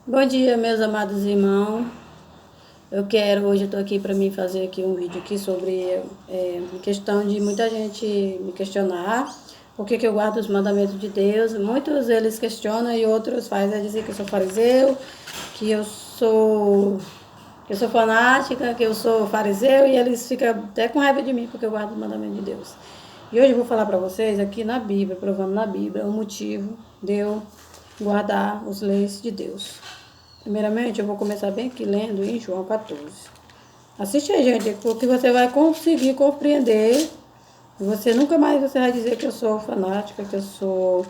Bom dia, meus amados irmãos. Hoje eu estou aqui para mim fazer aqui um vídeo aqui sobre questão de muita gente me questionar por que eu guardo os mandamentos de Deus. Muitos eles questionam e outros fazem dizer que eu sou fariseu, que eu sou fanática, que eu sou fariseu, e eles ficam até com raiva de mim porque eu guardo os mandamentos de Deus. E hoje eu vou falar para vocês aqui na Bíblia, provando na Bíblia o motivo de eu guardar as leis de Deus. Primeiramente, eu vou começar bem aqui lendo em João 14. Assiste aí, gente, porque você vai conseguir compreender. Você nunca mais você vai dizer que eu sou fanática, que eu sou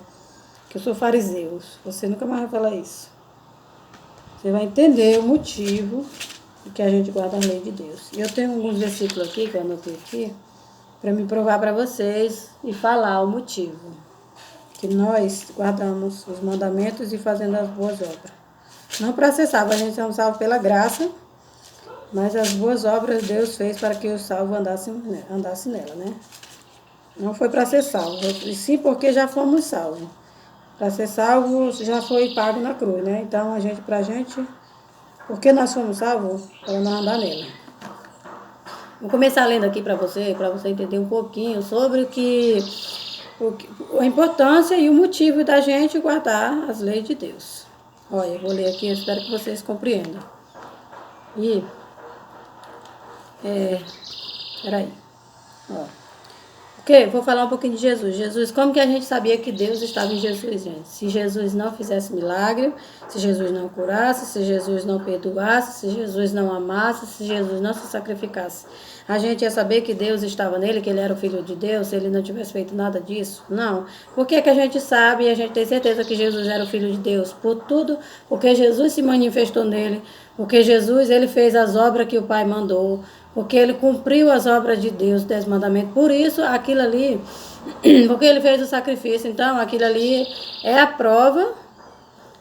fariseu. Você nunca mais vai falar isso. Você vai entender o motivo que a gente guarda a lei de Deus. E eu tenho alguns versículos aqui que eu anotei aqui para me provar para vocês e falar o motivo que nós guardamos os mandamentos e fazendo as boas obras. Não para ser salvo, a gente é salvo pela graça, mas as boas obras Deus fez para que o salvo andasse nela, né? Não foi para ser salvo, e sim porque já fomos salvos. Para ser salvo já foi pago na cruz, né? Então porque nós fomos salvos, para não andar nela. Vou começar lendo aqui para você entender um pouquinho sobre a importância e o motivo da gente guardar as leis de Deus. Olha, eu vou ler aqui, eu espero que vocês compreendam. Peraí. Ó. Ok, vou falar um pouquinho de Jesus. Jesus, como que a gente sabia que Deus estava em Jesus, gente? Se Jesus não fizesse milagre, se Jesus não curasse, se Jesus não perdoasse, se Jesus não amasse, se Jesus não se sacrificasse. A gente ia saber que Deus estava nele, que ele era o Filho de Deus, se ele não tivesse feito nada disso? Não. Por que a gente sabe e a gente tem certeza que Jesus era o Filho de Deus? Por tudo, porque Jesus se manifestou nele, porque Jesus ele fez as obras que o Pai mandou, porque ele cumpriu as obras de Deus, 10 mandamentos. Por isso, aquilo ali, porque ele fez o sacrifício, então aquilo ali é a prova.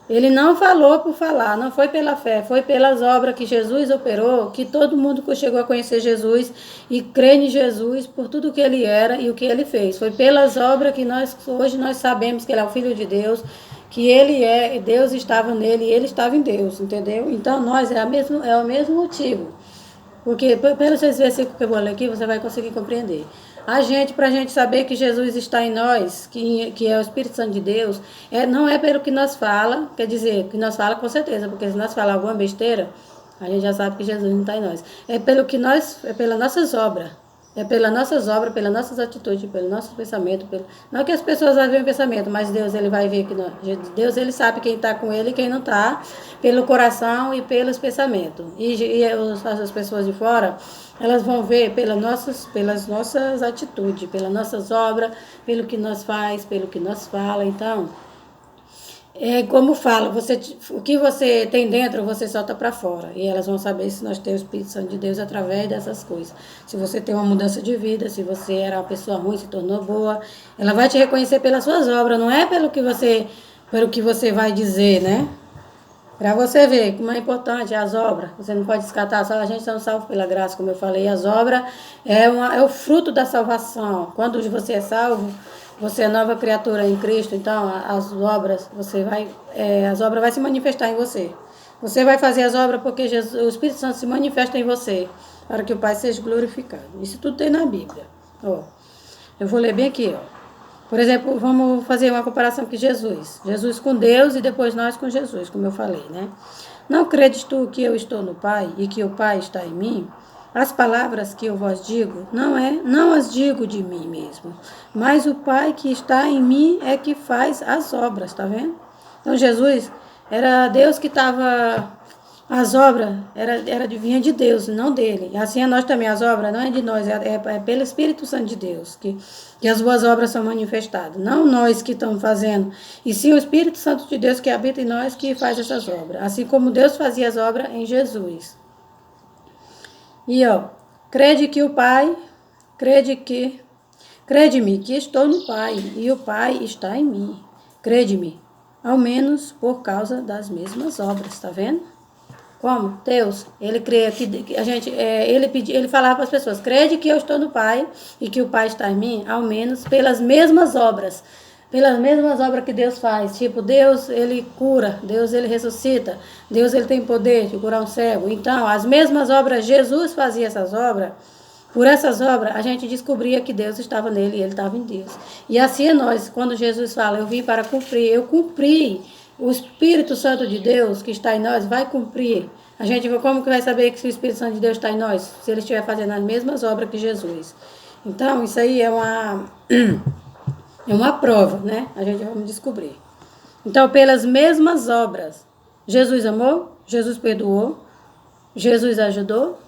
Ele não falou por falar, não foi pela fé, foi pelas obras que Jesus operou, que todo mundo chegou a conhecer Jesus e crê em Jesus por tudo que ele era e o que ele fez. Foi pelas obras que hoje nós sabemos que ele é o Filho de Deus, que ele é, Deus estava nele e ele estava em Deus, entendeu? Então nós é o mesmo motivo. Porque pelos versículos que eu vou ler aqui, você vai conseguir compreender. Para a gente saber que Jesus está em nós, que é o Espírito Santo de Deus, não é pelo que nós fala, quer dizer, que nós fala com certeza, porque se nós falar alguma besteira, a gente já sabe que Jesus não está em nós. É pelas nossas obras. É pelas nossas obras, pelas nossas atitudes, pelo nosso pensamento. Não que as pessoas veem o pensamento, mas Deus ele vai ver que Deus ele sabe quem está com ele e quem não está, pelo coração e pelos pensamentos. As pessoas de fora, elas vão ver pelas nossas atitudes, pelas nossas obras, pelo que nós faz, pelo que nós fala. Então, como fala, o que você tem dentro, você solta para fora. E elas vão saber se nós temos o Espírito Santo de Deus através dessas coisas. Se você tem uma mudança de vida, se você era uma pessoa ruim, se tornou boa, ela vai te reconhecer pelas suas obras, não é pelo que você vai dizer, né? Para você ver como é importante as obras. Você não pode descartar, só a gente não salvo pela graça, como eu falei. As obras é o fruto da salvação. Quando você é salvo, você é nova criatura em Cristo. Então, as obras vai se manifestar em você. Você vai fazer as obras porque o Espírito Santo se manifesta em você, para que o Pai seja glorificado. Isso tudo tem na Bíblia. Ó, eu vou ler bem aqui, ó. Por exemplo, vamos fazer uma comparação com Jesus. Jesus com Deus e depois nós com Jesus, como eu falei, né? Não credes tu que eu estou no Pai e que o Pai está em mim? As palavras que eu vos digo, não as digo de mim mesmo, mas o Pai que está em mim é que faz as obras, tá vendo? Então Jesus era Deus que estava. As obras vinha de Deus, não dele. Assim é nós também, as obras não é de nós, é pelo Espírito Santo de Deus que as boas obras são manifestadas. Não nós que estamos fazendo, e sim o Espírito Santo de Deus que habita em nós que faz essas obras. Assim como Deus fazia as obras em Jesus. E crede que o Pai, crede-me que estou no Pai e o Pai está em mim. Crede-me, ao menos por causa das mesmas obras, tá vendo? Como? Deus, ele crê que a gente, ele falava para as pessoas, crede que eu estou no Pai e que o Pai está em mim, ao menos pelas mesmas obras. pelas mesmas obras que Deus faz. Tipo, Deus, ele cura, Deus, ele ressuscita, Deus, ele tem poder de curar um cego. Então, as mesmas obras, Jesus fazia essas obras. Por essas obras, a gente descobria que Deus estava nele e ele estava em Deus. E assim é nós, quando Jesus fala, eu vim para cumprir, eu cumpri. O Espírito Santo de Deus que está em nós vai cumprir. A gente, como que vai saber que o Espírito Santo de Deus está em nós? Se ele estiver fazendo as mesmas obras que Jesus. Então, isso aí é uma prova, né? A gente vai descobrir. Então, pelas mesmas obras, Jesus amou, Jesus perdoou, Jesus ajudou,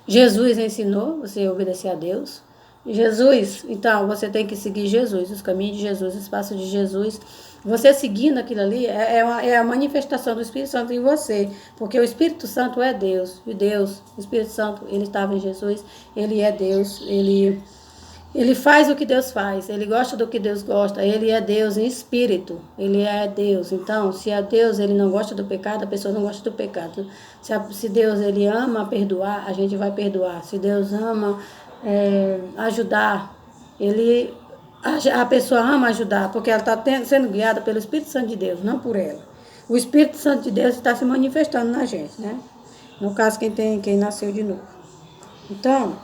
Jesus ensinou você a obedecer a Deus. Jesus, então, você tem que seguir Jesus, os caminhos de Jesus, os passos de Jesus. Você seguindo aquilo ali é a manifestação do Espírito Santo em você, porque o Espírito Santo é Deus, e Deus, o Espírito Santo, ele estava em Jesus, ele é Deus, ele faz o que Deus faz, ele gosta do que Deus gosta, ele é Deus em espírito, ele é Deus. Então, se a Deus ele não gosta do pecado, a pessoa não gosta do pecado. Se Deus ele ama perdoar, a gente vai perdoar. Se Deus ama ajudar, a pessoa ama ajudar, porque ela está sendo guiada pelo Espírito Santo de Deus, não por ela. O Espírito Santo de Deus está se manifestando na gente, né? No caso, quem nasceu de novo. Então,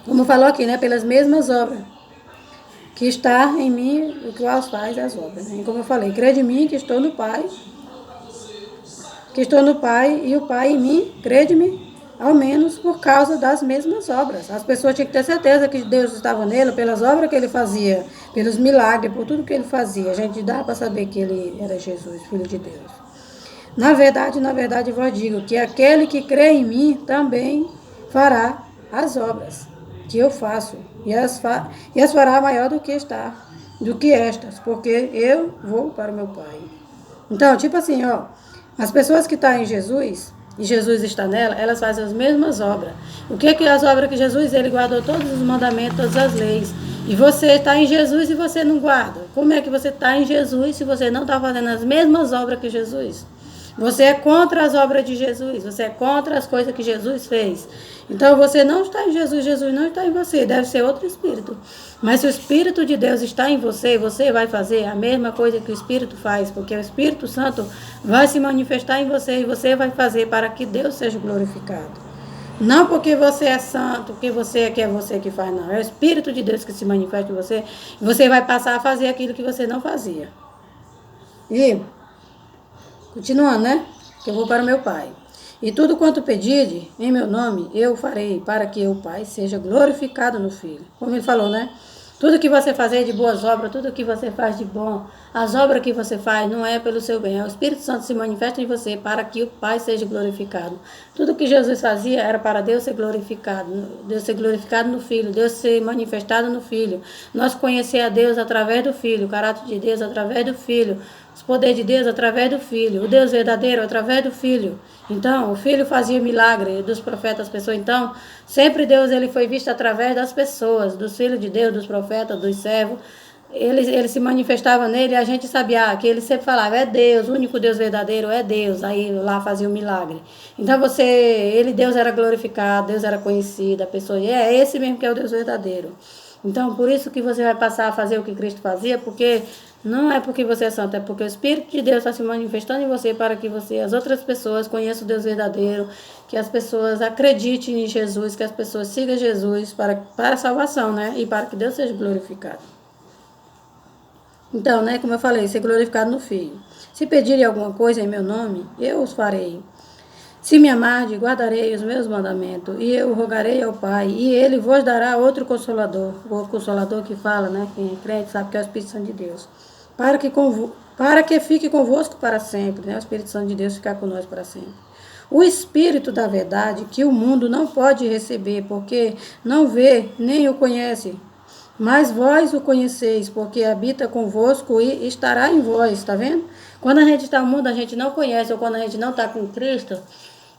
como falou aqui, né? Pelas mesmas obras que está em mim, o qual faz as obras. Né? E como eu falei, crê de mim que estou no Pai, e o Pai em mim, crê de mim, ao menos por causa das mesmas obras. As pessoas tinham que ter certeza que Deus estava nele pelas obras que ele fazia, pelos milagres, por tudo que ele fazia. A gente dá para saber que ele era Jesus, Filho de Deus. Na verdade, eu vos digo que aquele que crê em mim também fará as obras que eu faço, e as fará maior do que estas, porque eu vou para o meu Pai. Então, tipo assim, as pessoas que estão em Jesus, e Jesus está nela, elas fazem as mesmas obras. O que as obras que Jesus, ele guardou todos os mandamentos, todas as leis. E você está em Jesus e você não guarda. Como é que você está em Jesus se você não está fazendo as mesmas obras que Jesus? Você é contra as obras de Jesus, você é contra as coisas que Jesus fez. Então você não está em Jesus, Jesus não está em você, deve ser outro Espírito. Mas se o Espírito de Deus está em você, você vai fazer a mesma coisa que o Espírito faz, porque o Espírito Santo vai se manifestar em você e você vai fazer para que Deus seja glorificado. Não porque você é santo, porque você que faz, não. É o Espírito de Deus que se manifesta em você e você vai passar a fazer aquilo que você não fazia. E continuando, né? Que eu vou para o meu Pai. E tudo quanto pedirde em meu nome, eu farei, para que o Pai seja glorificado no Filho. Como ele falou, né? Tudo que você fazer de boas obras, tudo que você faz de bom, as obras que você faz não é pelo seu bem. O Espírito Santo se manifesta em você para que o Pai seja glorificado. Tudo que Jesus fazia era para Deus ser glorificado no Filho, Deus ser manifestado no Filho. Nós conhecer a Deus através do Filho, o caráter de Deus através do Filho, os poderes de Deus através do Filho, o Deus verdadeiro através do Filho. Então, o Filho fazia milagre dos profetas, as pessoas. Então, sempre Deus ele foi visto através das pessoas, dos filhos de Deus, dos profetas, dos servos. Ele se manifestava nele e a gente sabia que ele sempre falava, é Deus, o único Deus verdadeiro é Deus. Aí lá fazia o milagre. Então, Deus era glorificado, Deus era conhecido, a pessoa, é esse mesmo que é o Deus verdadeiro. Então, por isso que você vai passar a fazer o que Cristo fazia, porque não é porque você é santo, é porque o Espírito de Deus está se manifestando em você para que as outras pessoas conheçam o Deus verdadeiro, que as pessoas acreditem em Jesus, que as pessoas sigam Jesus para a salvação, né? E para que Deus seja glorificado. Então, né, como eu falei, ser glorificado no Filho. Se pedirem alguma coisa em meu nome, eu os farei. Se me amarde, guardarei os meus mandamentos, e eu rogarei ao Pai, e ele vos dará outro Consolador. O Consolador que fala, né? Quem é crente sabe que é o Espírito Santo de Deus. Para que fique convosco para sempre, né? O Espírito Santo de Deus ficar conosco para sempre. O Espírito da verdade, que o mundo não pode receber, porque não vê, nem o conhece. Mas vós o conheceis, porque habita convosco e estará em vós, tá vendo? Quando a gente está no mundo, a gente não conhece, ou quando a gente não está com Cristo,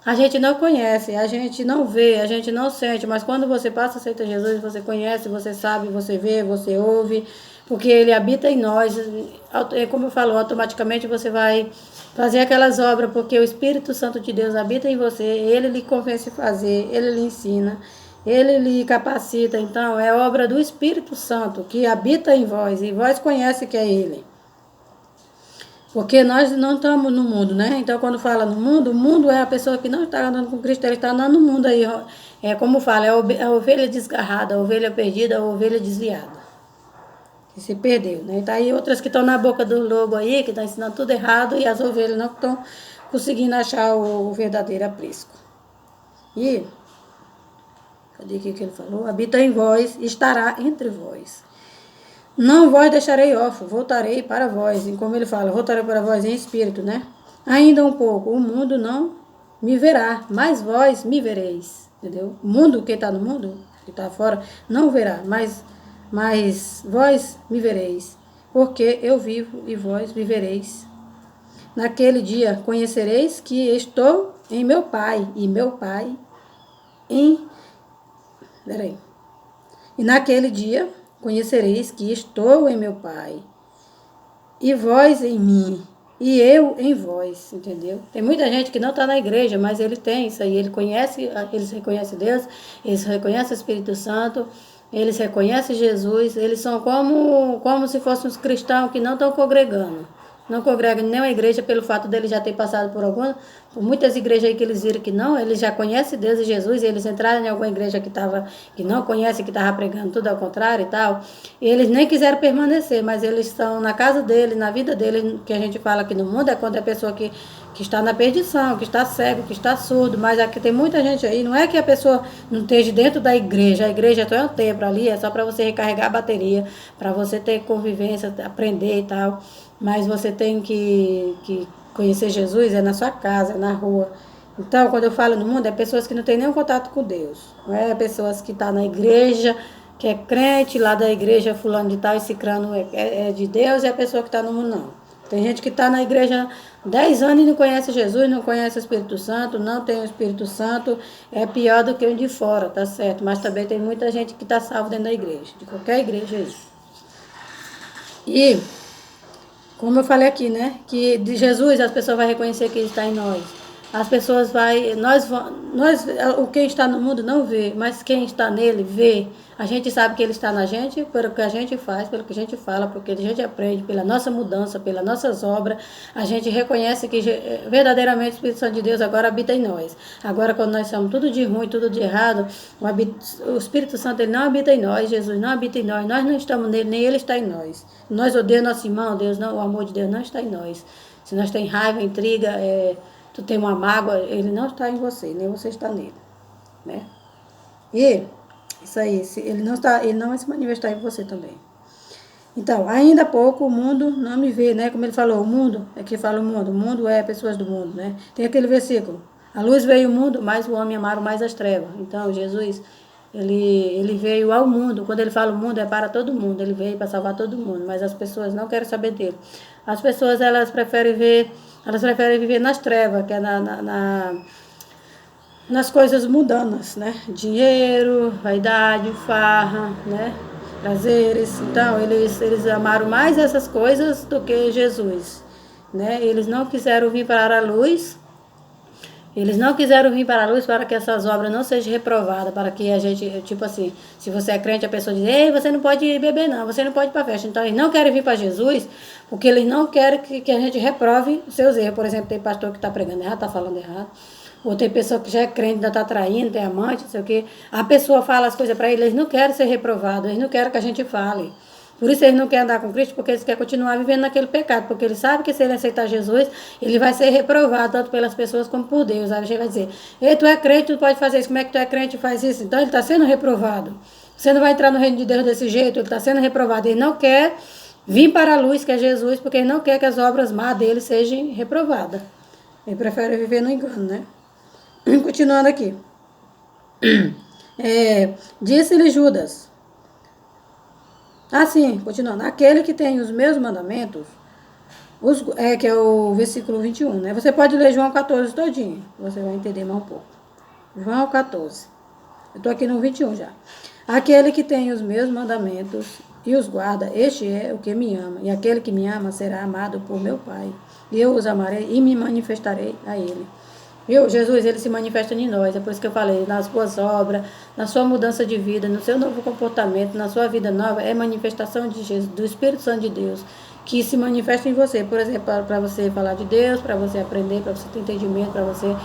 a gente não conhece, a gente não vê, a gente não sente, mas quando você passa a aceitar Jesus, você conhece, você sabe, você vê, você ouve, porque ele habita em nós. Como eu falo, automaticamente você vai fazer aquelas obras, porque o Espírito Santo de Deus habita em você, ele lhe convence a fazer, ele lhe ensina, Ele lhe capacita, então, é obra do Espírito Santo, que habita em vós, e vós conhece que é Ele. Porque nós não estamos no mundo, né? Então, quando fala no mundo, o mundo é a pessoa que não está andando com Cristo, ele está andando no mundo aí. É como fala, é a ovelha desgarrada, a ovelha perdida, a ovelha desviada. Que se perdeu, né? Tá aí outras que estão na boca do lobo aí, que estão ensinando tudo errado, e as ovelhas não estão conseguindo achar o verdadeiro aprisco. E, cadê o que ele falou? Habita em vós, estará entre vós. Não vós deixarei órfão, voltarei para vós. E como ele fala, voltarei para vós em espírito, né? Ainda um pouco, o mundo não me verá, mas vós me vereis. Entendeu? O mundo, quem está no mundo, que está fora, não verá, mas vós me vereis. Porque eu vivo e vós vivereis. Naquele dia conhecereis que estou em meu Pai, e meu Pai em... Peraí. E naquele dia conhecereis que estou em meu Pai, e vós em mim, e eu em vós, entendeu? Tem muita gente que não está na igreja, mas ele tem isso aí, eles reconhecem Deus, eles reconhecem o Espírito Santo, eles reconhecem Jesus, eles são como se fossem os cristãos que não estão congregando. Não congregam em nenhuma igreja pelo fato dele já ter passado por muitas igrejas aí que eles viram que não, eles já conhecem Deus e Jesus, e eles entraram em alguma igreja que não conhece, que estava pregando tudo ao contrário e tal, e eles nem quiseram permanecer, mas eles estão na casa dele, na vida dele, que a gente fala aqui no mundo, é quando é a pessoa que está na perdição, que está cego, que está surdo, mas aqui tem muita gente aí, não é que a pessoa não esteja dentro da igreja, a igreja é um templo ali, é só para você recarregar a bateria, para você ter convivência, aprender e tal, mas você tem que conhecer Jesus, é na sua casa, é na rua. Então, quando eu falo no mundo, é pessoas que não têm nenhum contato com Deus. Não é pessoas que estão na igreja, que é crente, lá da igreja fulano de tal, esse crânio é de Deus, e a pessoa que está no mundo não. Tem gente que está na igreja 10 anos e não conhece Jesus, não conhece o Espírito Santo, não tem o Espírito Santo, é pior do que o de fora, tá certo? Mas também tem muita gente que está salvo dentro da igreja, de qualquer igreja aí. E... como eu falei aqui, né? Que de Jesus as pessoas vão reconhecer que Ele está em nós. As pessoas o quem está no mundo não vê, mas quem está nele vê. A gente sabe que Ele está na gente pelo que a gente faz, pelo que a gente fala, porque a gente aprende, pela nossa mudança, pelas nossas obras. A gente reconhece que verdadeiramente o Espírito Santo de Deus agora habita em nós. Agora, quando nós somos tudo de ruim, tudo de errado, o Espírito Santo ele não habita em nós, Jesus não habita em nós, nós não estamos nele, nem Ele está em nós. Nós odiamos nosso irmão, Deus não, o amor de Deus não está em nós. Se nós temos raiva, intriga, tu tem uma mágoa, ele não está em você, nem você está nele, né? E isso aí, ele não vai se manifestar em você também. Então, ainda há pouco o mundo não me vê, né? Como ele falou, o mundo, aqui fala o mundo é pessoas do mundo, né? Tem aquele versículo, a luz veio ao mundo, mas o homem amaram mais as trevas. Então, Jesus, ele veio ao mundo, quando ele fala o mundo é para todo mundo, ele veio para salvar todo mundo, mas as pessoas não querem saber dele. As pessoas, elas preferem viver nas trevas, que é nas coisas mundanas, né? Dinheiro, vaidade, farra, né? Prazeres. Então, eles amaram mais essas coisas do que Jesus, né? Eles não quiseram vir para a luz. Eles não quiseram vir para a luz para que essas obras não sejam reprovadas, para que a gente, tipo assim, se você é crente, a pessoa diz, ei, você não pode beber não, você não pode ir para a festa. Então, eles não querem vir para Jesus, porque eles não querem que a gente reprove os seus erros. Por exemplo, tem pastor que está pregando errado, está falando errado. Ou tem pessoa que já é crente, ainda está traindo, tem amante, não sei o quê. A pessoa fala as coisas para eles não querem ser reprovados, eles não querem que a gente fale. Por isso eles não querem andar com Cristo, porque eles querem continuar vivendo naquele pecado, porque eles sabem que se ele aceitar Jesus, ele vai ser reprovado, tanto pelas pessoas como por Deus. Aí a gente vai dizer, ei, tu é crente, tu pode fazer isso, como é que tu é crente e faz isso? Então ele está sendo reprovado. Você não vai entrar no reino de Deus desse jeito, ele está sendo reprovado. Ele não quer vir para a luz, que é Jesus, porque ele não quer que as obras más dele sejam reprovadas. Ele prefere viver no engano, né? Continuando aqui. Disse-lhe Judas, sim, continuando. Aquele que tem os meus mandamentos, que é o versículo 21, né? Você pode ler João 14 todinho, você vai entender mais um pouco. João 14. Eu estou aqui no 21 já. Aquele que tem os meus mandamentos e os guarda, este é o que me ama. E aquele que me ama será amado por meu Pai. E eu os amarei e me manifestarei a ele. Viu? Jesus, ele se manifesta em nós. É por isso que eu falei, nas suas obras, na sua mudança de vida, no seu novo comportamento, na sua vida nova, é manifestação de Jesus, do Espírito Santo de Deus, que se manifesta em você. Por exemplo, para você falar de Deus, para você aprender, para você ter entendimento, para você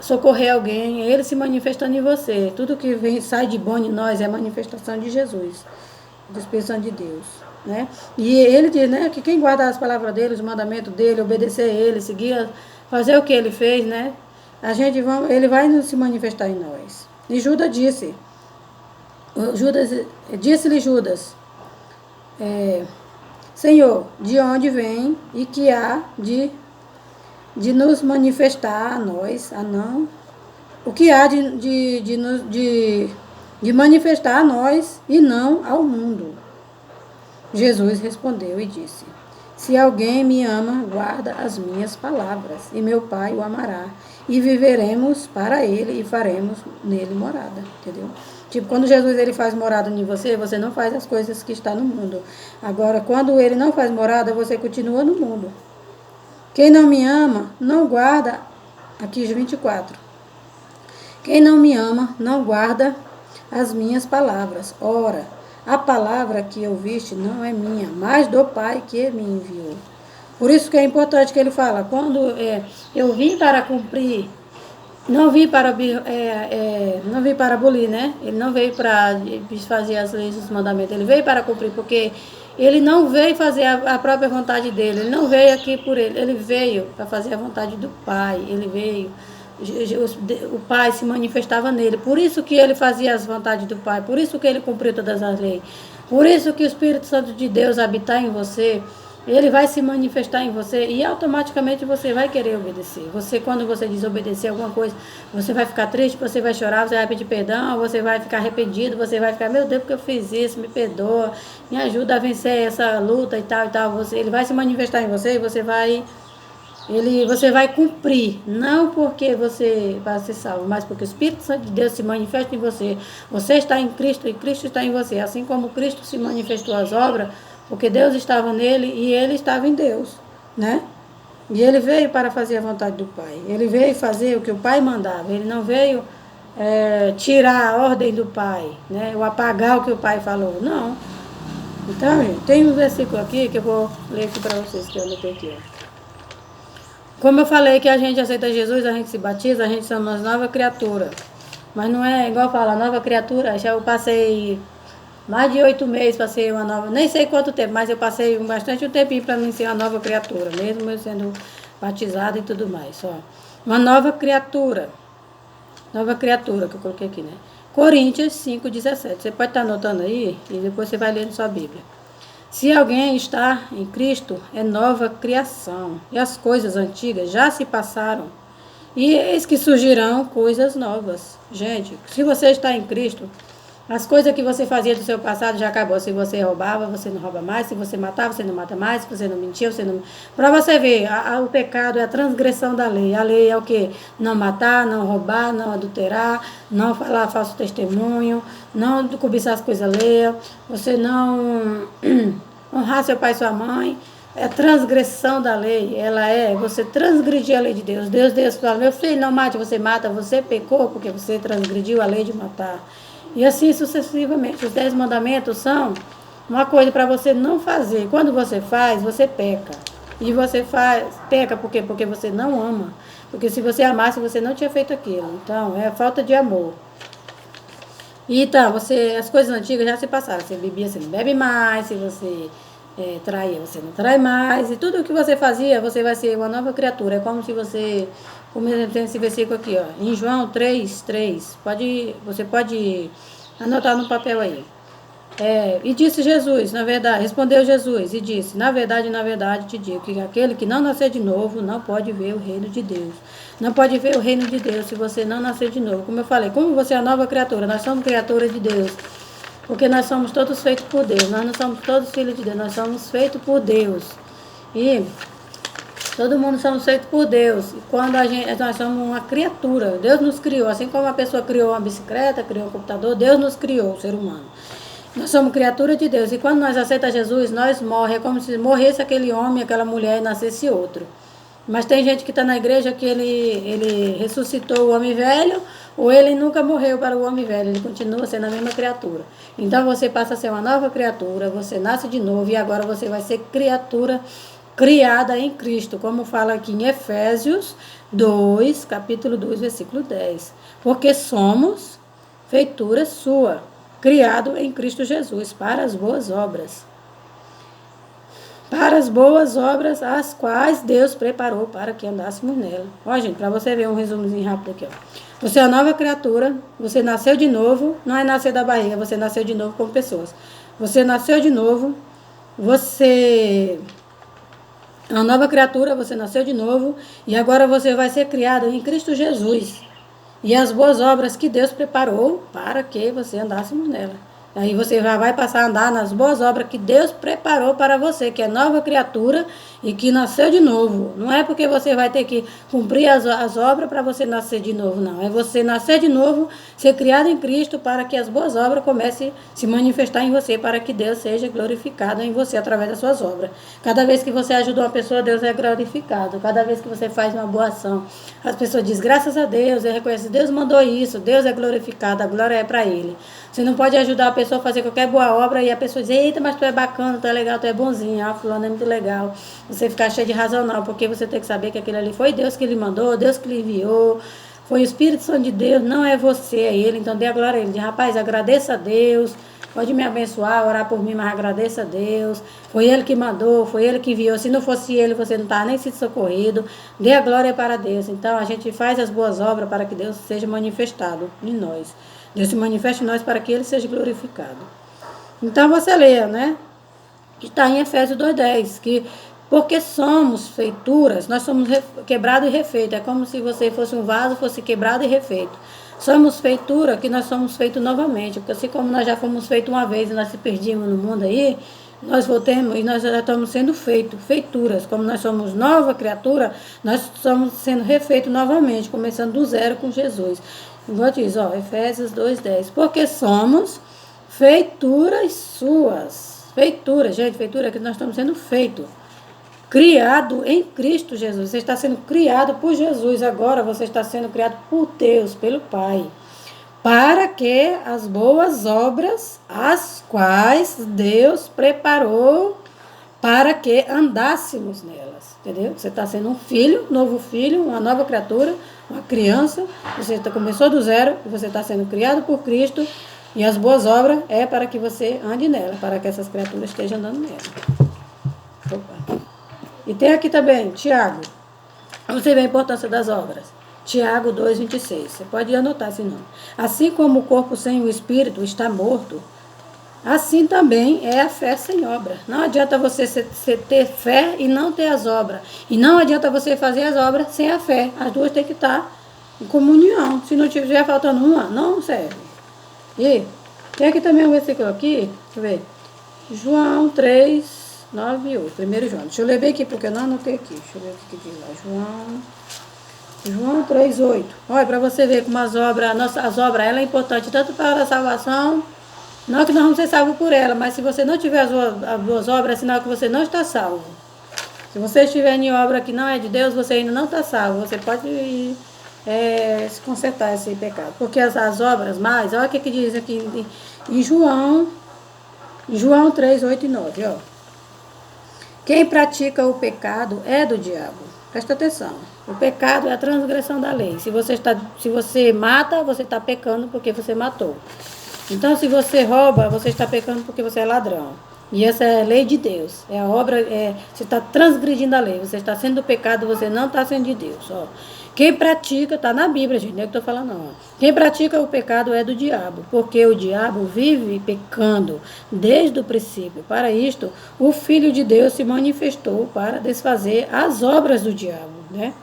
socorrer alguém, ele se manifestando em você. Tudo que vem, sai de bom em nós é manifestação de Jesus, do Espírito Santo de Deus. Né? E ele diz, né, que quem guarda as palavras dele, os mandamentos dele, obedecer a ele, seguir, fazer o que ele fez, né? Ele vai se manifestar em nós. E Judas disse, disse-lhe Judas, Senhor, de onde vem e que há de nos manifestar a nós, a não, o que há de manifestar a nós e não ao mundo. Jesus respondeu e disse, se alguém me ama, guarda as minhas palavras, e meu Pai o amará, e viveremos para ele e faremos nele morada, entendeu? Tipo, quando Jesus ele faz morada em você, você não faz as coisas que está no mundo. Agora, quando ele não faz morada, você continua no mundo. Quem não me ama, não guarda, aqui 24, quem não me ama, não guarda as minhas palavras. Ora, a palavra que ouviste não é minha, mas do Pai que me enviou. Por isso que é importante que ele fala, quando eu vim para cumprir, não vim para abolir, né? Ele não veio para fazer as leis e os mandamentos, ele veio para cumprir, porque ele não veio fazer a própria vontade dele, ele não veio aqui por ele veio para fazer a vontade do Pai, ele veio, o Pai se manifestava nele, por isso que ele fazia as vontades do Pai, por isso que ele cumpriu todas as leis, por isso que o Espírito Santo de Deus habitar em você, ele vai se manifestar em você e automaticamente você vai querer obedecer. Você, quando você desobedecer alguma coisa, você vai ficar triste, você vai chorar, você vai pedir perdão, você vai ficar arrependido, você vai ficar, meu Deus, porque eu fiz isso, me perdoa, me ajuda a vencer essa luta e tal e tal. Ele vai se manifestar em você e você vai cumprir, não porque você vai ser salvo, mas porque o Espírito Santo de Deus se manifesta em você. Você está em Cristo e Cristo está em você. Assim como Cristo se manifestou às obras, porque Deus estava nele e ele estava em Deus, né? E ele veio para fazer a vontade do Pai. Ele veio fazer o que o Pai mandava. Ele não veio tirar a ordem do Pai, né? Ou apagar o que o Pai falou. Não. Então, gente, tem um versículo aqui que eu vou ler aqui para vocês, que eu anotei aqui, ó. Como eu falei que a gente aceita Jesus, a gente se batiza, a gente somos uma nova criatura. Mas não é igual fala, nova criatura. Já eu passei mais de 8 meses para ser uma nova, nem sei quanto tempo, mas eu passei bastante um tempinho para mim ser uma nova criatura, mesmo eu sendo batizada e tudo mais. Ó. Uma nova criatura que eu coloquei aqui, né? Coríntios 5,17. Você pode estar anotando aí e depois você vai ler na sua Bíblia. Se alguém está em Cristo, é nova criação, e as coisas antigas já se passaram, e eis que surgirão coisas novas. Gente, se você está em Cristo, as coisas que você fazia do seu passado já acabou. Se você roubava, você não rouba mais. Se você matava, você não mata mais. Se você não mentia, você não... Para você ver, o pecado é a transgressão da lei. A lei é o quê? Não matar, não roubar, não adulterar, não falar falso testemunho, não cobiçar as coisas alheias, você não honrar seu pai e sua mãe. É transgressão da lei. Ela é você transgredir a lei de Deus. Deus fala, meu filho, não mate, você mata. Você pecou porque você transgrediu a lei de matar. E assim sucessivamente. Os 10 mandamentos são uma coisa para você não fazer. Quando você faz, você peca. E você peca por quê? Porque você não ama. Porque se você amasse, você não tinha feito aquilo. Então, é falta de amor. E então, as coisas antigas já se passaram. Você bebia, você não bebe mais. Se você traía, você não trai mais. E tudo o que você fazia, você vai ser uma nova criatura. É como se você... Como tem esse versículo aqui, ó, em João 3:3, você pode anotar no papel aí. E disse Jesus, respondeu Jesus e disse, na verdade te digo, que aquele que não nascer de novo não pode ver o reino de Deus. Não pode ver o reino de Deus se você não nascer de novo. Como eu falei, como você é a nova criatura, nós somos criaturas de Deus. Porque nós somos todos feitos por Deus, nós não somos todos filhos de Deus, nós somos feitos por Deus. E... todo mundo somos feitos por Deus. E quando nós somos uma criatura, Deus nos criou. Assim como a pessoa criou uma bicicleta, criou um computador, Deus nos criou, o ser humano. Nós somos criatura de Deus. E quando nós aceitamos Jesus, nós morremos. É como se morresse aquele homem, aquela mulher e nascesse outro. Mas tem gente que está na igreja que ele ressuscitou o homem velho, ou ele nunca morreu para o homem velho, ele continua sendo a mesma criatura. Então você passa a ser uma nova criatura, você nasce de novo e agora você vai ser criatura criada em Cristo, como fala aqui em Efésios 2, capítulo 2, versículo 10. Porque somos feitura sua, criado em Cristo Jesus, para as boas obras. Para as boas obras, as quais Deus preparou para que andássemos nela. Ó, gente, para você ver um resumozinho rápido aqui, ó. Você é uma nova criatura, você nasceu de novo, não é nascer da barriga, você nasceu de novo como pessoas. Você nasceu de novo, você é uma nova criatura, você nasceu de novo, e agora você vai ser criado em Cristo Jesus. E as boas obras que Deus preparou para que você andássemos nela. Aí você já vai passar a andar nas boas obras que Deus preparou para você, que é nova criatura e que nasceu de novo. Não é porque você vai ter que cumprir as obras para você nascer de novo, não. É você nascer de novo, ser criado em Cristo para que as boas obras comecem a se manifestar em você, para que Deus seja glorificado em você através das suas obras. Cada vez que você ajuda uma pessoa, Deus é glorificado. Cada vez que você faz uma boa ação, as pessoas dizem, graças a Deus, eu reconheço, Deus mandou isso, Deus é glorificado, a glória é para Ele. Você não pode ajudar a pessoa a fazer qualquer boa obra e a pessoa diz, eita, mas tu é bacana, tu é legal, tu é bonzinho, fulano é muito legal. Você ficar cheio de razão não, porque você tem que saber que aquilo ali foi Deus que lhe mandou, Deus que lhe enviou, foi o Espírito Santo de Deus, não é você, é Ele. Então dê a glória a Ele. Diz, rapaz, agradeça a Deus, pode me abençoar, orar por mim, mas agradeça a Deus. Foi Ele que mandou, foi Ele que enviou. Se não fosse Ele, você não estava nem sido socorrido. Dê a glória para Deus. Então a gente faz as boas obras para que Deus seja manifestado em nós. Deus se manifeste em nós para que Ele seja glorificado. Então você leia, né? Que está em Efésios 2,10, que porque somos feituras, nós somos quebrado e refeito. É como se você fosse um vaso, fosse quebrado e refeito. Somos feitura, que nós somos feitos novamente. Porque assim como nós já fomos feitos uma vez e nós se perdimos no mundo aí, nós voltemos e nós já estamos sendo feitos, feituras. Como nós somos nova criatura, nós estamos sendo refeitos novamente, começando do zero com Jesus. Igual diz, ó, Efésios 2,10. Porque somos feituras suas. Feitura, gente, feitura é que nós estamos sendo feitos. Criado em Cristo Jesus. Você está sendo criado por Jesus. Agora você está sendo criado por Deus, pelo Pai. Para que as boas obras, as quais Deus preparou para que andássemos nelas. Entendeu? Você está sendo um filho, novo filho, uma nova criatura, uma criança. Você começou do zero, você está sendo criado por Cristo. E as boas obras é para que você ande nela, para que essas criaturas estejam andando nela. Opa. E tem aqui também, Tiago. Você vê a importância das obras. Tiago 2,26. Você pode anotar esse nome. Assim como o corpo sem o espírito está morto, assim também é a fé sem obra. Não adianta você ter fé e não ter as obras. E não adianta você fazer as obras sem a fé. As duas têm que estar em comunhão. Se não tiver faltando uma, não serve. E tem aqui também um versículo aqui. Deixa eu ver. João 3... 9 e 8, 1 João. Deixa eu ler bem aqui, porque eu não anotei aqui. Deixa eu ver o que diz lá. João 3, 8. Olha, para você ver como as obras, ela é importante tanto para a salvação, não que nós vamos ser salvos por ela, mas se você não tiver as boas obras, é sinal que você não está salvo. Se você estiver em obra que não é de Deus, você ainda não está salvo. Você pode se consertar esse pecado. Porque as obras mais, olha o que diz aqui em João 3, 8 e 9, ó. Quem pratica o pecado é do diabo. Presta atenção. O pecado é a transgressão da lei. Se você mata, você está pecando porque você matou. Então, se você rouba, você está pecando porque você é ladrão. E essa é a lei de Deus. É a obra, você está transgredindo a lei. Você está sendo do pecado, você não está sendo de Deus. Ó. Quem pratica, está na Bíblia, gente, não é o que eu estou falando, não. Quem pratica o pecado é do diabo, porque o diabo vive pecando desde o princípio. Para isto, o Filho de Deus se manifestou para desfazer as obras do diabo, né?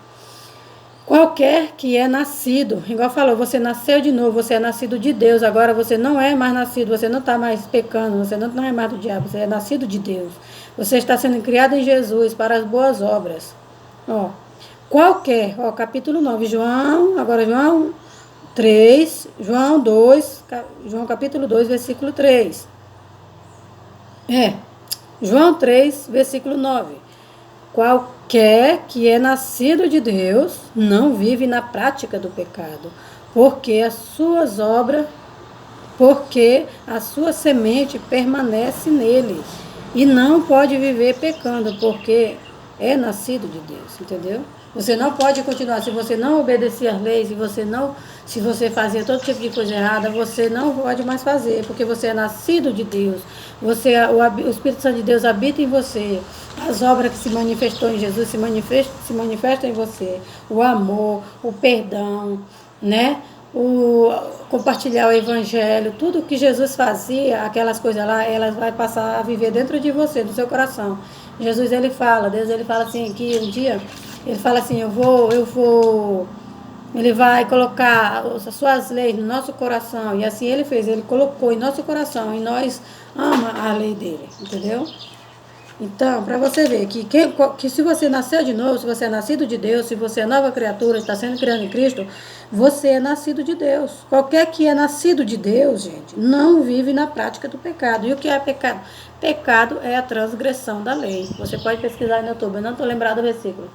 Qualquer que é nascido, igual falou, você nasceu de novo, você é nascido de Deus, agora você não é mais nascido, você não está mais pecando, você não é mais do diabo, você é nascido de Deus. Você está sendo criado em Jesus para as boas obras. Ó. Qualquer, ó, capítulo 9, João 3, João 2, João capítulo 2, versículo 3. João 3, versículo 9. Qualquer que é nascido de Deus não vive na prática do pecado, porque a sua semente permanece nele e não pode viver pecando, porque é nascido de Deus, entendeu? Você não pode continuar, se você não obedecer às leis, se você fazia todo tipo de coisa errada, você não pode mais fazer, porque você é nascido de Deus. O Espírito Santo de Deus habita em você. As obras que se manifestou em Jesus se manifestam em você. O amor, o perdão, né? O compartilhar o evangelho, tudo que Jesus fazia, aquelas coisas lá, elas vai passar a viver dentro de você, do seu coração. Jesus, Deus, ele fala assim, que um dia, ele fala assim, ele vai colocar as suas leis no nosso coração, e assim ele fez, ele colocou em nosso coração, e nós ama a lei dele, entendeu? Então, para você ver que se você nasceu de novo, se você é nascido de Deus, se você é nova criatura, está sendo criado em Cristo, você é nascido de Deus. Qualquer que é nascido de Deus, gente, não vive na prática do pecado. E o que é pecado? Pecado é a transgressão da lei. Você pode pesquisar aí no YouTube, eu não estou lembrado do versículo.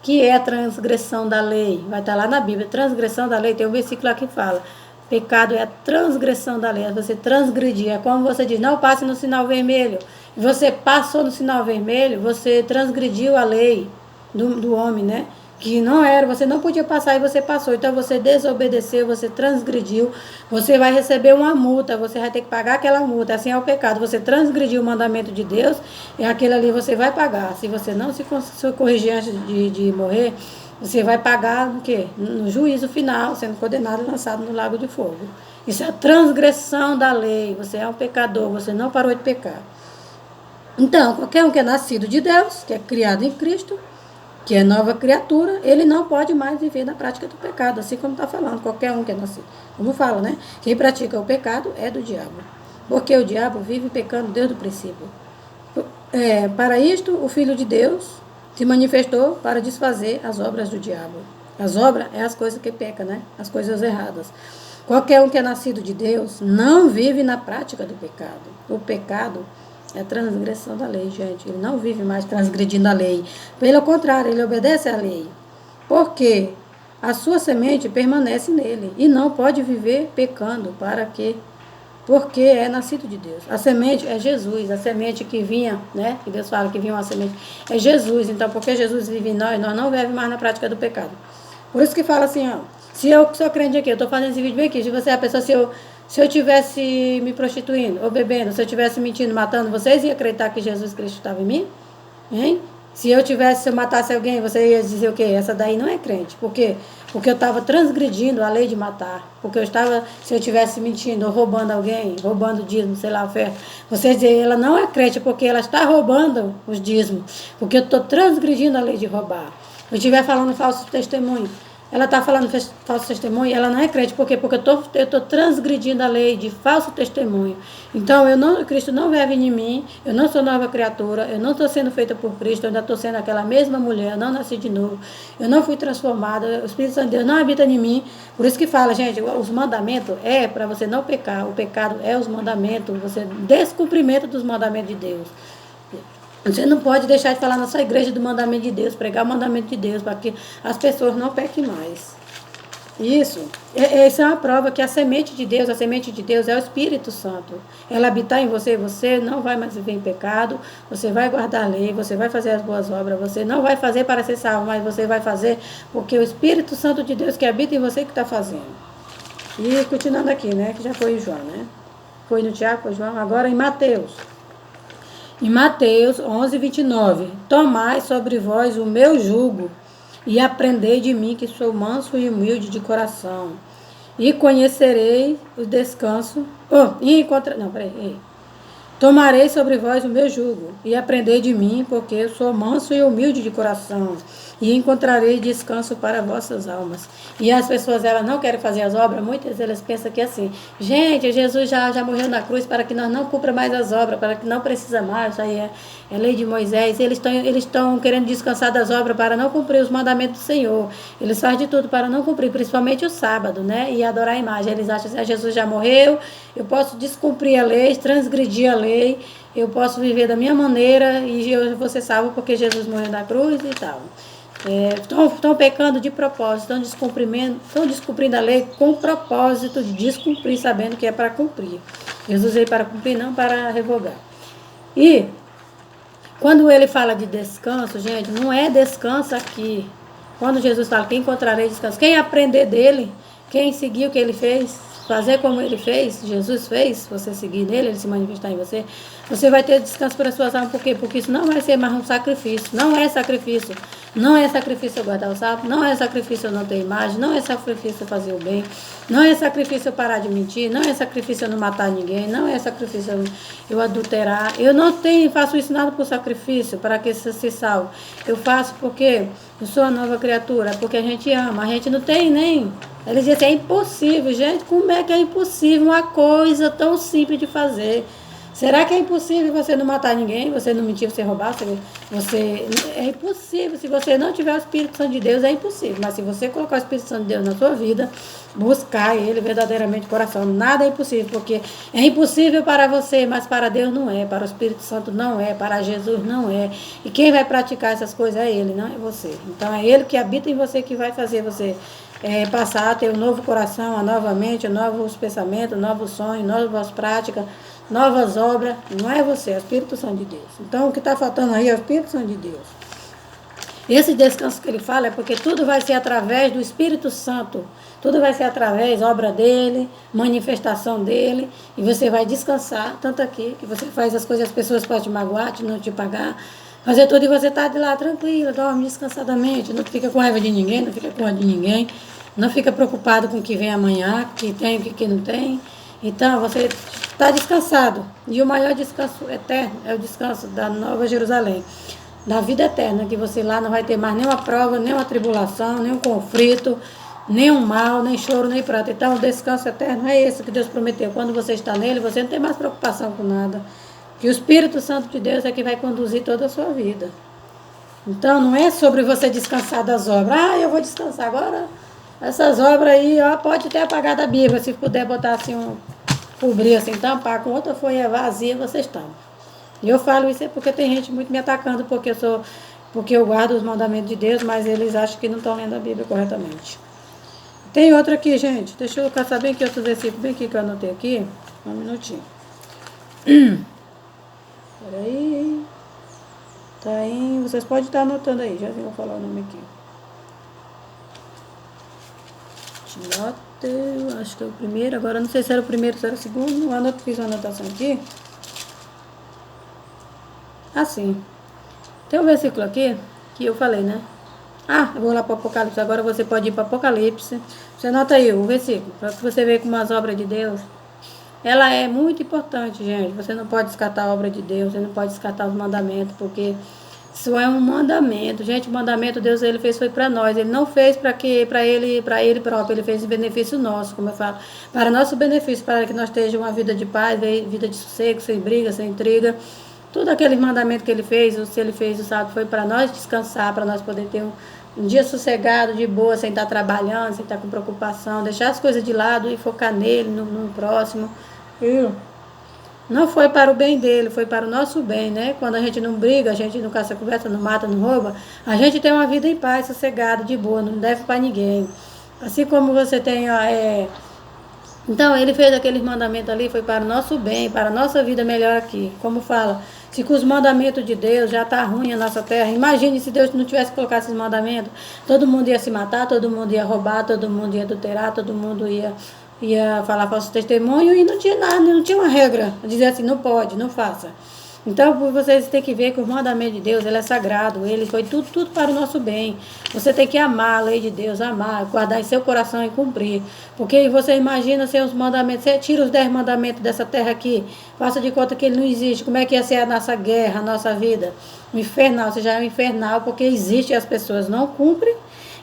Que é a transgressão da lei? Vai estar lá na Bíblia. Transgressão da lei, tem um versículo lá que fala. Pecado é a transgressão da lei, é você transgredir. É como você diz, não passe no sinal vermelho. Você passou no sinal vermelho, você transgrediu a lei do homem, né? Que não era, você não podia passar e você passou. Então você desobedeceu, você transgrediu, você vai receber uma multa, você vai ter que pagar aquela multa. Assim é o pecado. Você transgrediu o mandamento de Deus e aquele ali você vai pagar. Se você não se corrigir antes de morrer, você vai pagar no quê? No juízo final, sendo condenado e lançado no lago de fogo. Isso é a transgressão da lei. Você é um pecador, você não parou de pecar. Então, qualquer um que é nascido de Deus, que é criado em Cristo, que é nova criatura, ele não pode mais viver na prática do pecado, assim como está falando, qualquer um que é nascido. Como fala, né? Quem pratica o pecado é do diabo, porque o diabo vive pecando desde o princípio. Para isto, o Filho de Deus se manifestou para desfazer as obras do diabo. As obras é as coisas que pecam, né? As coisas erradas. Qualquer um que é nascido de Deus não vive na prática do pecado. O pecado é a transgressão da lei, gente. Ele não vive mais transgredindo a lei. Pelo contrário, ele obedece à lei. Porque a sua semente permanece nele e não pode viver pecando. Para quê? Porque é nascido de Deus. A semente é Jesus, a semente que vinha, né? Que Deus fala que vinha uma semente. É Jesus. Então, porque Jesus vive em nós não vivemos mais na prática do pecado. Por isso que fala assim, ó. Se eu sou crente aqui, eu estou fazendo esse vídeo bem aqui. Se você é a pessoa, se eu tivesse me prostituindo ou bebendo, se eu tivesse mentindo, matando, vocês iam acreditar que Jesus Cristo estava em mim? Hein? Se eu matasse alguém, você ia dizer o quê? Essa daí não é crente. Por quê? Porque eu estava transgredindo a lei de matar. Porque se eu estivesse mentindo ou roubando alguém, roubando dízimo, sei lá, oferta, você dizer, ela não é crente porque ela está roubando os dízimos. Porque eu estou transgredindo a lei de roubar. Eu estiver falando falso testemunho. Ela está falando falso testemunho, ela não é crente. Por quê? Porque eu estou transgredindo a lei de falso testemunho. Então, Cristo não vive em mim, eu não sou nova criatura, eu não estou sendo feita por Cristo, eu ainda estou sendo aquela mesma mulher, eu não nasci de novo, eu não fui transformada, o Espírito Santo de Deus não habita em mim. Por isso que fala, gente, os mandamentos é para você não pecar, o pecado é os mandamentos, você descumprimento dos mandamentos de Deus. Você não pode deixar de falar na sua igreja do mandamento de Deus, pregar o mandamento de Deus, para que as pessoas não pequem mais. Isso. Essa é uma prova que a semente de Deus é o Espírito Santo. Ela habitar em você, você não vai mais viver em pecado, você vai guardar a lei, você vai fazer as boas obras, você não vai fazer para ser salvo, mas você vai fazer porque o Espírito Santo de Deus que habita em você que está fazendo. E continuando aqui, né, que já foi em João, né? Foi no Tiago, foi João, agora em Mateus. Em Mateus 11, 29, tomai sobre vós o meu jugo e aprendei de mim que sou manso e humilde de coração e conhecerei o descanso. Tomarei sobre vós o meu jugo e aprendei de mim porque eu sou manso e humilde de coração e encontrareis descanso para vossas almas. E as pessoas, elas não querem fazer as obras, muitas elas pensam que é assim, gente, Jesus já morreu na cruz para que nós não cumpra mais as obras, para que não precisa mais, isso aí é lei de Moisés, eles estão querendo descansar das obras para não cumprir os mandamentos do Senhor, eles fazem de tudo para não cumprir, principalmente o sábado, né, e adorar a imagem, eles acham que Jesus já morreu, eu posso descumprir a lei, transgredir a lei, eu posso viver da minha maneira e eu vou ser salvo porque Jesus morreu na cruz e tal. Estão pecando de propósito, estão descumprindo a lei com propósito de descumprir, sabendo que é para cumprir. Jesus veio para cumprir, não para revogar. E quando ele fala de descanso, gente, não é descanso aqui. Quando Jesus fala que encontrarei descanso, quem aprender dele, quem seguir o que ele fez, fazer como ele fez, Jesus fez, você seguir nele, ele se manifestar em você, você vai ter descanso para as suas almas. Por quê? Porque isso não vai ser mais um sacrifício. Não é sacrifício. Não é sacrifício eu guardar o sábado, não é sacrifício eu não ter imagem, não é sacrifício eu fazer o bem, não é sacrifício eu parar de mentir, não é sacrifício eu não matar ninguém, não é sacrifício eu adulterar. Eu não faço isso nada por sacrifício, para que você se salve. Eu faço porque eu sou uma nova criatura, porque a gente ama, a gente não tem nem... Eles dizem assim, é impossível, gente, como é que é impossível uma coisa tão simples de fazer? Será que é impossível você não matar ninguém, você não mentir, você roubar? É impossível. Se você não tiver o Espírito Santo de Deus, é impossível. Mas se você colocar o Espírito Santo de Deus na sua vida, buscar ele verdadeiramente de coração, nada é impossível, porque é impossível para você, mas para Deus não é, para o Espírito Santo não é, para Jesus não é. E quem vai praticar essas coisas é ele, não é você. Então é ele que habita em você, que vai fazer você passar a ter um novo coração, uma nova mente, novos pensamentos, novos sonhos, novas práticas, novas obras. Não é você, é o Espírito Santo de Deus. Então o que está faltando aí é o Espírito Santo de Deus. Esse descanso que ele fala é porque tudo vai ser através do Espírito Santo. Tudo vai ser através da obra dele, manifestação dele, e você vai descansar, tanto aqui, que você faz as coisas, as pessoas podem te magoar, não te pagar, fazer tudo, e você está de lá tranquila, dorme descansadamente, não fica com raiva de ninguém, não fica com raiva de ninguém, não fica preocupado com o que vem amanhã, o que tem, o que não tem. Então, você está descansado. E o maior descanso eterno é o descanso da Nova Jerusalém, da vida eterna, que você lá não vai ter mais nenhuma prova, nenhuma tribulação, nenhum conflito, nenhum mal, nem choro, nem pranto. Então, o descanso eterno é esse que Deus prometeu. Quando você está nele, você não tem mais preocupação com nada. Que o Espírito Santo de Deus é que vai conduzir toda a sua vida. Então, não é sobre você descansar das obras. Eu vou descansar agora. Essas obras aí, pode ter apagado a Bíblia, se puder botar assim, cobrir assim, tampar com outra folha vazia, vocês tampam. E eu falo isso porque tem gente muito me atacando, porque eu guardo os mandamentos de Deus, mas eles acham que não estão lendo a Bíblia corretamente. Tem outra aqui, gente. Deixa eu caçar bem aqui outro versículo, bem aqui que eu anotei aqui. Um minutinho. Peraí. Tá em... Vocês podem estar anotando aí, já vou falar o nome aqui. Timóteo, acho que é o primeiro. Agora não sei se era o primeiro, se era o segundo. Fiz uma anotação aqui. Assim. Tem um versículo aqui que eu falei, né? Eu vou lá para o Apocalipse. Agora você pode ir para o Apocalipse. Você anota aí o versículo, para que você veja como as obras de Deus. Ela é muito importante, gente. Você não pode descartar a obra de Deus, você não pode descartar os mandamentos, porque isso é um mandamento. Gente, o mandamento Deus ele fez foi para nós. Ele não fez para ele próprio. Ele fez em benefício nosso, como eu falo. Para nosso benefício, para que nós tenhamos uma vida de paz, vida de sossego, sem briga, sem intriga. Tudo aquele mandamento que ele fez, se ele fez o sábado, foi para nós descansar, para nós poder ter um dia sossegado, de boa, sem estar trabalhando, sem estar com preocupação, deixar as coisas de lado e focar nele, no próximo. Não foi para o bem dele, foi para o nosso bem, né? Quando a gente não briga, a gente não caça conversa, não mata, não rouba, a gente tem uma vida em paz, sossegada, de boa, não deve para ninguém. Assim como você tem... Então, ele fez aqueles mandamentos ali, foi para o nosso bem, para a nossa vida melhor aqui. Como fala, se com os mandamentos de Deus já está ruim a nossa terra, imagine se Deus não tivesse colocado esses mandamentos, todo mundo ia se matar, todo mundo ia roubar, todo mundo ia adulterar, todo mundo ia falar falso testemunho e não tinha nada, não tinha uma regra, dizer assim, não pode, não faça. Então, vocês têm que ver que o mandamento de Deus, ele é sagrado, ele foi tudo para o nosso bem. Você tem que amar a lei de Deus, amar, guardar em seu coração e cumprir. Porque você imagina ser os mandamentos, você tira os 10 mandamentos dessa terra aqui, faça de conta que ele não existe. Como é que ia ser a nossa guerra, a nossa vida? O infernal, você já é um infernal, porque existe e as pessoas não cumprem.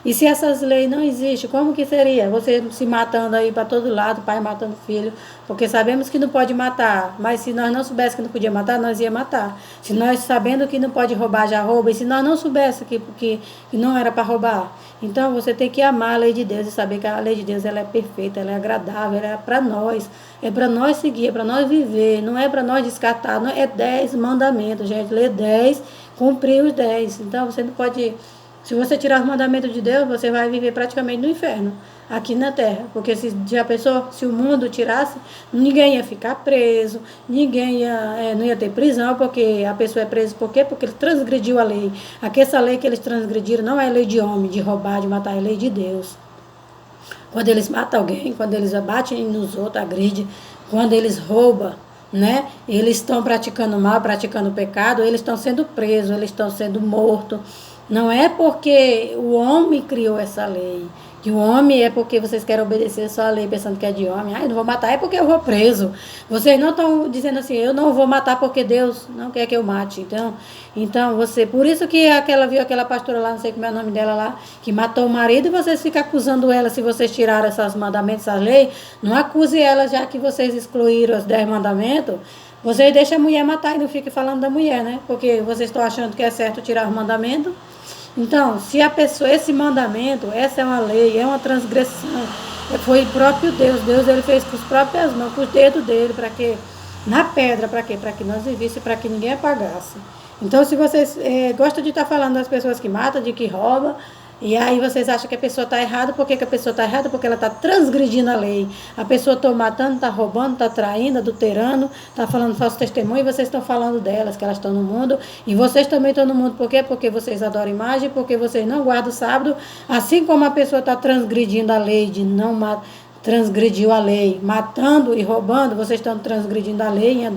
E se essas leis não existem, como que seria? Você se matando aí para todo lado, pai matando filho, porque sabemos que não pode matar, mas se nós não soubéssemos que não podia matar, nós ia matar. Se nós sabendo que não pode roubar, já rouba, e se nós não soubéssemos que não era para roubar. Então você tem que amar a lei de Deus e saber que a lei de Deus ela é perfeita, ela é agradável, ela é para nós seguir, é para nós viver, não é para nós descartar, não é 10 mandamentos, gente, ler 10, cumprir os 10. Então você não pode... Se você tirar os mandamentos de Deus, você vai viver praticamente no inferno, aqui na terra. Porque se o mundo tirasse, ninguém ia ficar preso, não ia ter prisão, porque a pessoa é presa por quê? Porque ele transgrediu a lei. Aqui essa lei que eles transgrediram não é lei de homem, de roubar, de matar, é lei de Deus. Quando eles matam alguém, quando eles batem nos outros, agridem, quando eles roubam, né? Eles estão praticando mal, praticando pecado, eles estão sendo presos, eles estão sendo mortos. Não é porque o homem criou essa lei, que o homem é porque vocês querem obedecer só a lei pensando que é de homem. Eu não vou matar, é porque eu vou preso. Vocês não estão dizendo assim, eu não vou matar porque Deus não quer que eu mate. Então por isso que viu aquela pastora lá, não sei como é o nome dela lá, que matou o marido e vocês ficam acusando ela, se vocês tiraram esses mandamentos, essas leis, não acuse ela já que vocês excluíram os 10 mandamentos. Vocês deixam a mulher matar e não fiquem falando da mulher, né? Porque vocês estão achando que é certo tirar os mandamentos. Então, se a pessoa, esse mandamento, essa é uma lei, é uma transgressão, foi o próprio Deus ele fez com as próprias mãos, com os dedos dele, para que, na pedra, para quê? Para que nós vivêssemos, para que ninguém apagasse. Então, se vocês gostam de estar falando das pessoas que matam, de que roubam, e aí vocês acham que a pessoa está errada, por que a pessoa está errada? Porque ela está transgredindo a lei. A pessoa está matando, está roubando, está traindo, adulterando, está falando falso testemunho, e vocês estão falando delas, que elas estão no mundo, e vocês também estão no mundo, por quê? Porque vocês adoram imagem, porque vocês não guardam o sábado, assim como a pessoa está transgredindo a lei, de não matar, transgrediu a lei, matando e roubando, vocês estão transgredindo a lei,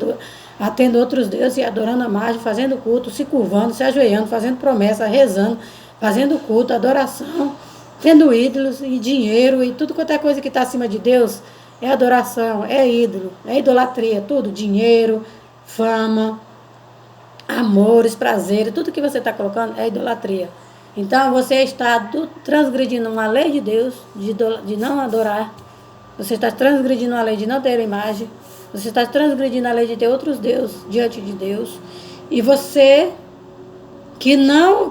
atendo outros deuses e adorando a imagem, fazendo culto, se curvando, se ajoelhando, fazendo promessa, rezando, fazendo culto, adoração, tendo ídolos e dinheiro e tudo quanto é coisa que está acima de Deus é adoração, é ídolo, é idolatria, tudo, dinheiro, fama, amores, prazeres, tudo que você está colocando é idolatria. Então você está transgredindo uma lei de Deus, de não adorar, você está transgredindo a lei de não ter imagem, você está transgredindo a lei de ter outros deuses diante de Deus, e você que não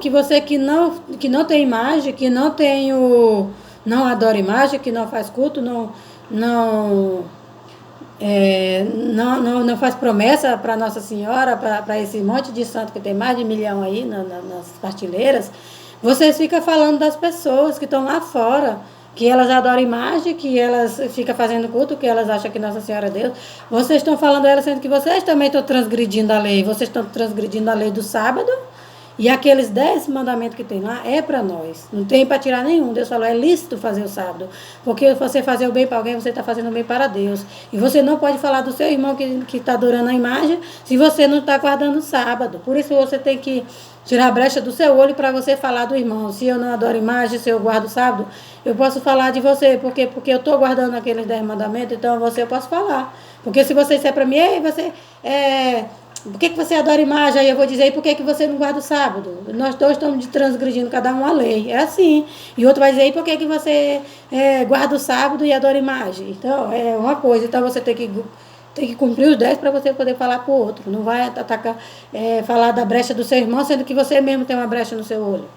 tem imagem, que não adora imagem, que não faz culto, não faz promessa para Nossa Senhora, para esse monte de santo que tem mais de 1 milhão aí nas partilheiras, vocês ficam falando das pessoas que estão lá fora, que elas adoram imagem, que elas ficam fazendo culto, que elas acham que Nossa Senhora é Deus. Vocês estão falando delas, sendo que vocês também estão transgredindo a lei. Vocês estão transgredindo a lei do sábado. E aqueles 10 mandamentos que tem lá é para nós. Não tem para tirar nenhum. Deus falou, é lícito fazer o sábado. Porque você fazer o bem para alguém, você está fazendo o bem para Deus. E você não pode falar do seu irmão que está adorando a imagem se você não está guardando o sábado. Por isso você tem que tirar a brecha do seu olho para você falar do irmão. Se eu não adoro imagem, se eu guardo o sábado, eu posso falar de você. Porque eu estou guardando aqueles 10 mandamentos, então eu posso falar. Porque se você disser para mim, ei, você... por que você adora imagem? Aí eu vou dizer, e por que você não guarda o sábado? Nós dois estamos transgredindo cada um a lei. É assim. E outro vai dizer, e por que você guarda o sábado e adora imagem? Então, é uma coisa. Então, você tem que cumprir os 10 para você poder falar para o outro. Não vai falar da brecha do seu irmão, sendo que você mesmo tem uma brecha no seu olho.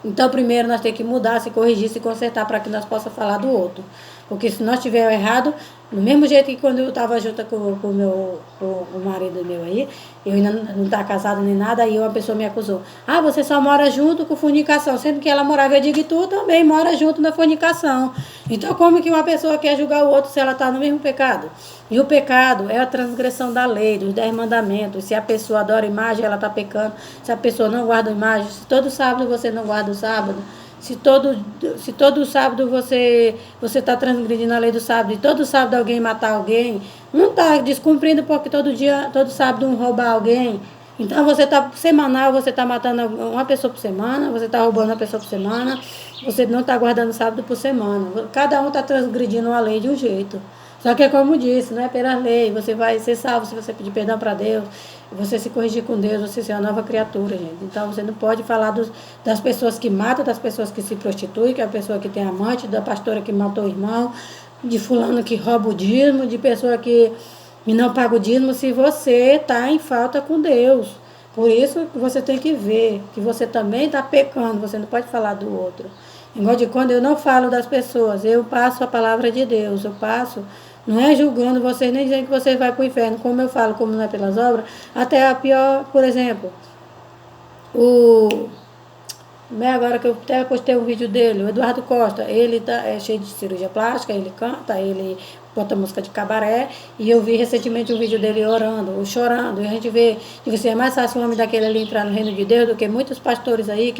Então, primeiro, nós temos que mudar, se corrigir, se consertar para que nós possamos falar do outro. Porque se nós tivermos errado, do mesmo jeito que quando eu estava junto com o marido meu aí, eu ainda não estava casada nem nada, aí uma pessoa me acusou. Ah, você só mora junto com fornicação, sendo que ela morava, eu digo, e tu também mora junto na fornicação. Então, como que uma pessoa quer julgar o outro se ela está no mesmo pecado? E o pecado é a transgressão da lei, dos 10 mandamentos. Se a pessoa adora imagem, ela está pecando. Se a pessoa não guarda imagem, se todo sábado você não guarda o sábado, Se todo sábado você está transgredindo a lei do sábado e todo sábado alguém matar alguém, não está descumprindo porque todo sábado um roubar alguém. Então você está semanal, você está matando uma pessoa por semana, você está roubando uma pessoa por semana, você não está guardando sábado por semana. Cada um está transgredindo a lei de um jeito. Só que é como disse, não é pela lei, você vai ser salvo se você pedir perdão para Deus, você se corrigir com Deus, você ser uma nova criatura, gente. Então você não pode falar das pessoas que matam, das pessoas que se prostituem, que é a pessoa que tem amante, da pastora que matou o irmão, de fulano que rouba o dízimo, de pessoa que não paga o dízimo, se você está em falta com Deus. Por isso que você tem que ver que você também está pecando, você não pode falar do outro. Igual de quando eu não falo das pessoas, eu passo a palavra de Deus, eu passo, não é julgando vocês, nem dizendo que você vai para o inferno, como eu falo, como não é pelas obras, até a pior, por exemplo, agora que eu até postei um vídeo dele, o Eduardo Costa, ele é cheio de cirurgia plástica, ele canta, ele bota música de cabaré, e eu vi recentemente um vídeo dele orando, chorando, e a gente vê que é mais fácil um homem daquele ali entrar no reino de Deus do que muitos pastores aí,